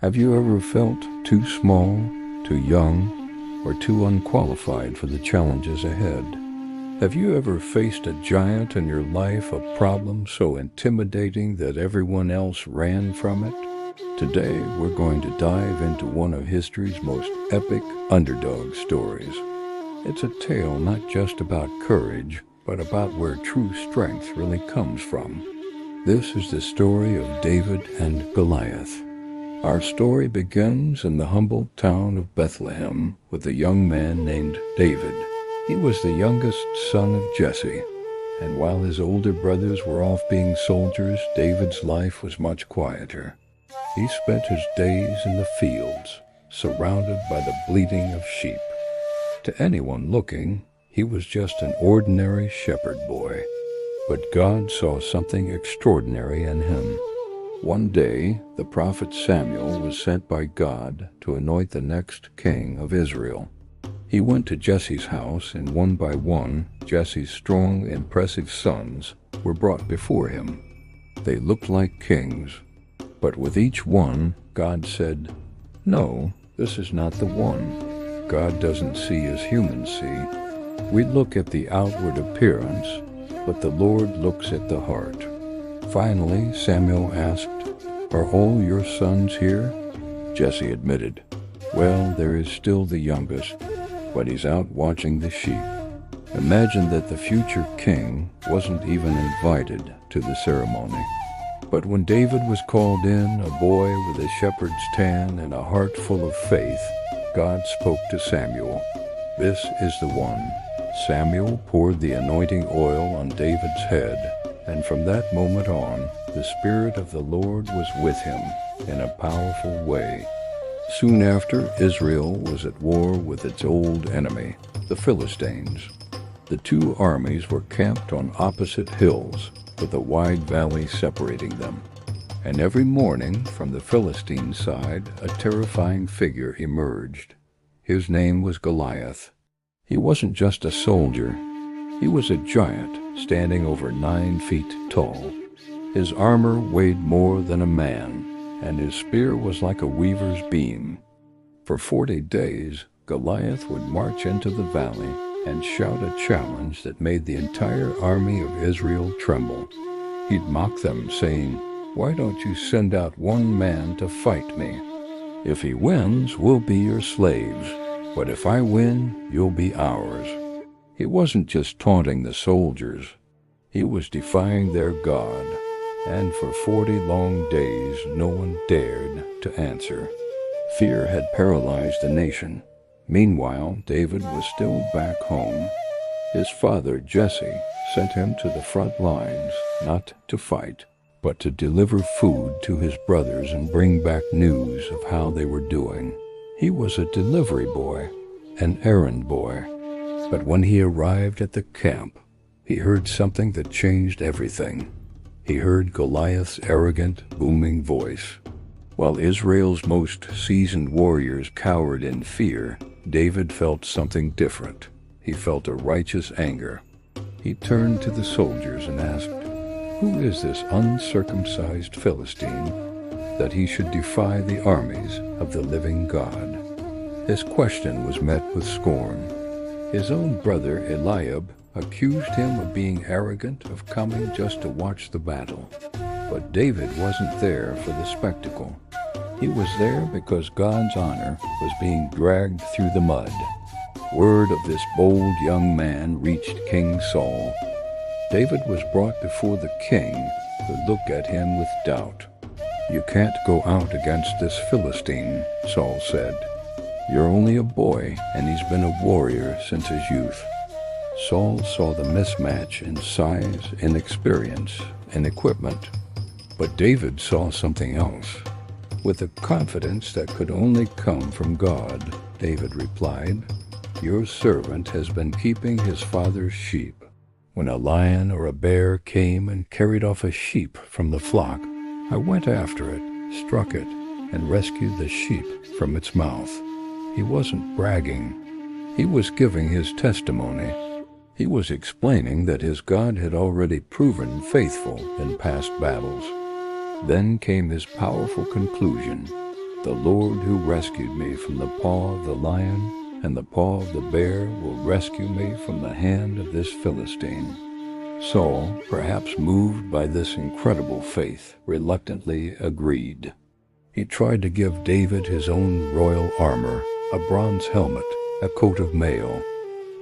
Have you ever felt too small, too young, or too unqualified for the challenges ahead? Have you ever faced a giant in your life, a problem so intimidating that everyone else ran from it? Today, we're going to dive into one of history's most epic underdog stories. It's a tale not just about courage, but about where true strength really comes from. This is the story of David and Goliath. Our story begins in the humble town of Bethlehem with a young man named David. He was the youngest son of Jesse, and while his older brothers were off being soldiers, David's life was much quieter. He spent his days in the fields, surrounded by the bleating of sheep. To anyone looking, he was just an ordinary shepherd boy, but God saw something extraordinary in him. One day, the prophet Samuel was sent by God to anoint the next king of Israel. He went to Jesse's house, and one by one, Jesse's strong, impressive sons were brought before him. They looked like kings, but with each one, God said, "No, this is not the one." God doesn't see as humans see. We look at the outward appearance, but the Lord looks at the heart. Finally, Samuel asked, "Are all your sons here?" Jesse admitted, "Well, there is still the youngest, but he's out watching the sheep." Imagine that the future king wasn't even invited to the ceremony. But when David was called in, a boy with a shepherd's tan and a heart full of faith, God spoke to Samuel. "This is the one." Samuel poured the anointing oil on David's head, and from that moment on, the Spirit of the Lord was with him in a powerful way. Soon after, Israel was at war with its old enemy, the Philistines. The two armies were camped on opposite hills, with a wide valley separating them. And every morning, from the Philistine side, a terrifying figure emerged. His name was Goliath. He wasn't just a soldier. He was a giant, standing over 9 feet tall. His armor weighed more than a man, and his spear was like a weaver's beam. For 40 days, Goliath would march into the valley and shout a challenge that made the entire army of Israel tremble. He'd mock them, saying, "Why don't you send out one man to fight me? If he wins, we'll be your slaves, but if I win, you'll be ours." He wasn't just taunting the soldiers. He was defying their God, and for 40 long days no one dared to answer. Fear had paralyzed the nation. Meanwhile, David was still back home. His father, Jesse, sent him to the front lines, not to fight, but to deliver food to his brothers and bring back news of how they were doing. He was a delivery boy, an errand boy. But when he arrived at the camp, he heard something that changed everything. He heard Goliath's arrogant, booming voice. While Israel's most seasoned warriors cowered in fear, David felt something different. He felt a righteous anger. He turned to the soldiers and asked, "Who is this uncircumcised Philistine that he should defy the armies of the living God?" His question was met with scorn. His own brother Eliab accused him of being arrogant, of coming just to watch the battle. But David wasn't there for the spectacle. He was there because God's honor was being dragged through the mud. Word of this bold young man reached King Saul. David was brought before the king, who looked at him with doubt. "You can't go out against this Philistine," Saul said. "You're only a boy, and he's been a warrior since his youth." Saul saw the mismatch in size, in experience, in equipment. But David saw something else. With a confidence that could only come from God, David replied, "Your servant has been keeping his father's sheep. When a lion or a bear came and carried off a sheep from the flock, I went after it, struck it, and rescued the sheep from its mouth." He wasn't bragging. He was giving his testimony. He was explaining that his God had already proven faithful in past battles. Then came his powerful conclusion. The Lord who rescued me from the paw of the lion and the paw of the bear will rescue me from the hand of this Philistine." Saul, perhaps moved by this incredible faith, reluctantly agreed. He tried to give David his own royal armor, a bronze helmet, a coat of mail.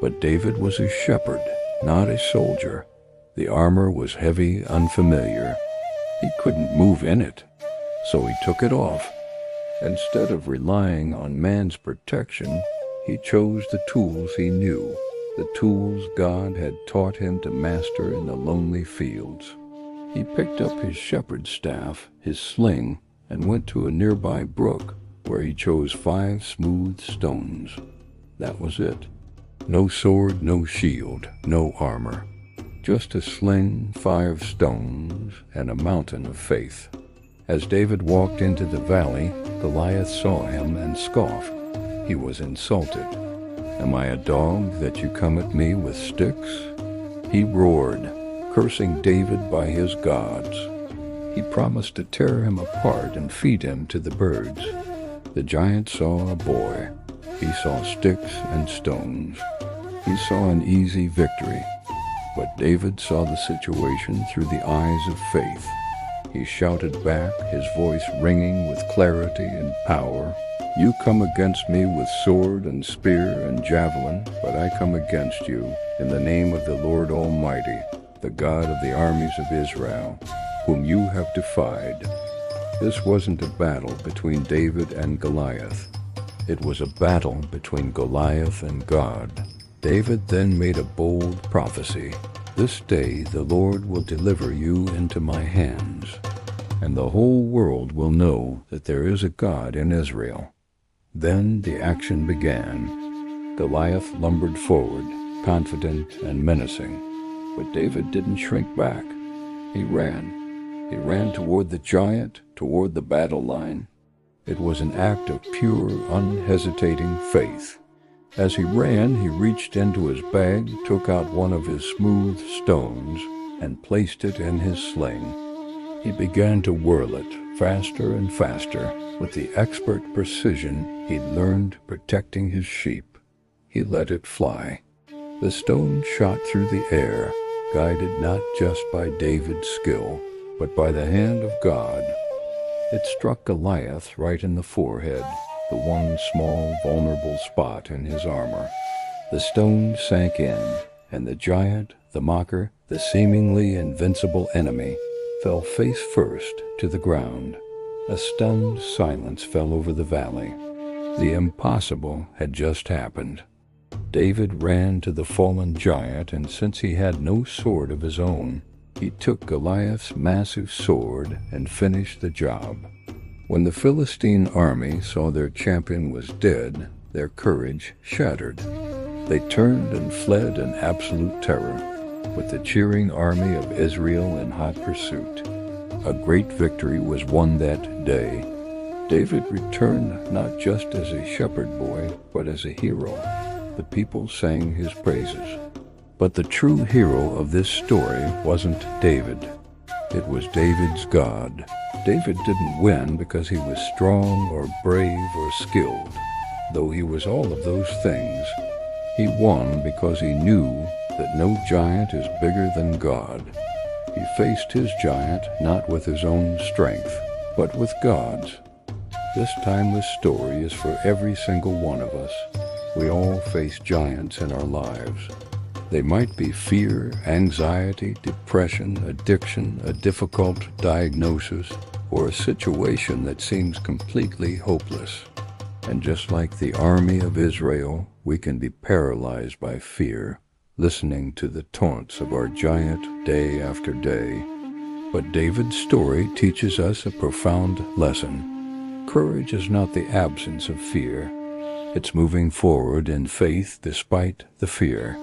But David was a shepherd, not a soldier. The armor was heavy, unfamiliar. He couldn't move in it, so he took it off. Instead of relying on man's protection, he chose the tools he knew, the tools God had taught him to master in the lonely fields. He picked up his shepherd's staff, his sling, and went to a nearby brook where he chose 5 smooth stones. That was it. No sword, no shield, no armor. Just a sling, 5 stones, and a mountain of faith. As David walked into the valley, Goliath saw him and scoffed. He was insulted. "Am I a dog that you come at me with sticks?" He roared, cursing David by his gods. He promised to tear him apart and feed him to the birds. The giant saw a boy. He saw sticks and stones. He saw an easy victory. But David saw the situation through the eyes of faith. He shouted back, his voice ringing with clarity and power, "You come against me with sword and spear and javelin, but I come against you in the name of the Lord Almighty, the God of the armies of Israel, whom you have defied." This wasn't a battle between David and Goliath. It was a battle between Goliath and God. David then made a bold prophecy. "This day the Lord will deliver you into my hands, and the whole world will know that there is a God in Israel." Then the action began. Goliath lumbered forward, confident and menacing. But David didn't shrink back. He ran. He ran toward the giant, toward the battle line. It was an act of pure, unhesitating faith. As he ran, he reached into his bag, took out one of his smooth stones, and placed it in his sling. He began to whirl it, faster and faster, with the expert precision he'd learned protecting his sheep. He let it fly. The stone shot through the air, guided not just by David's skill, but by the hand of God. It struck Goliath right in the forehead, the one small, vulnerable spot in his armor. The stone sank in, and the giant, the mocker, the seemingly invincible enemy, fell face first to the ground. A stunned silence fell over the valley. The impossible had just happened. David ran to the fallen giant, and since he had no sword of his own, he took Goliath's massive sword and finished the job. When the Philistine army saw their champion was dead, their courage shattered. They turned and fled in absolute terror, with the cheering army of Israel in hot pursuit. A great victory was won that day. David returned not just as a shepherd boy, but as a hero. The people sang his praises. But the true hero of this story wasn't David. It was David's God. David didn't win because he was strong or brave or skilled, though he was all of those things. He won because he knew that no giant is bigger than God. He faced his giant not with his own strength, but with God's. This timeless story is for every single one of us. We all face giants in our lives. They might be fear, anxiety, depression, addiction, a difficult diagnosis, or a situation that seems completely hopeless. And just like the army of Israel, we can be paralyzed by fear, listening to the taunts of our giant day after day. But David's story teaches us a profound lesson. Courage is not the absence of fear. It's moving forward in faith despite the fear.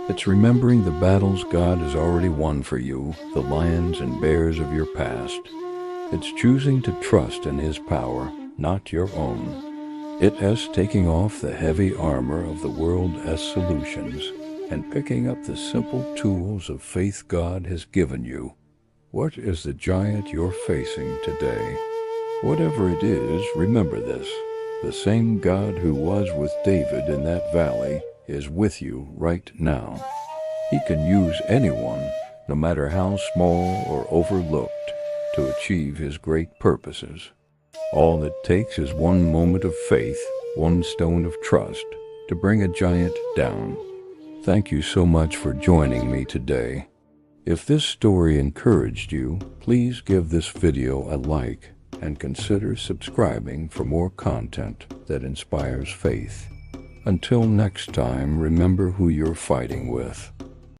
It's remembering the battles God has already won for you, the lions and bears of your past. It's choosing to trust in His power, not your own. It is taking off the heavy armor of the world's solutions and picking up the simple tools of faith God has given you. What is the giant you're facing today? Whatever it is, remember this. The same God who was with David in that valley is with you right now. He can use anyone, no matter how small or overlooked, to achieve his great purposes. All it takes is one moment of faith, one stone of trust, to bring a giant down. Thank you so much for joining me today. If this story encouraged you, please give this video a like and consider subscribing for more content that inspires faith. Until next time, remember who you're fighting with.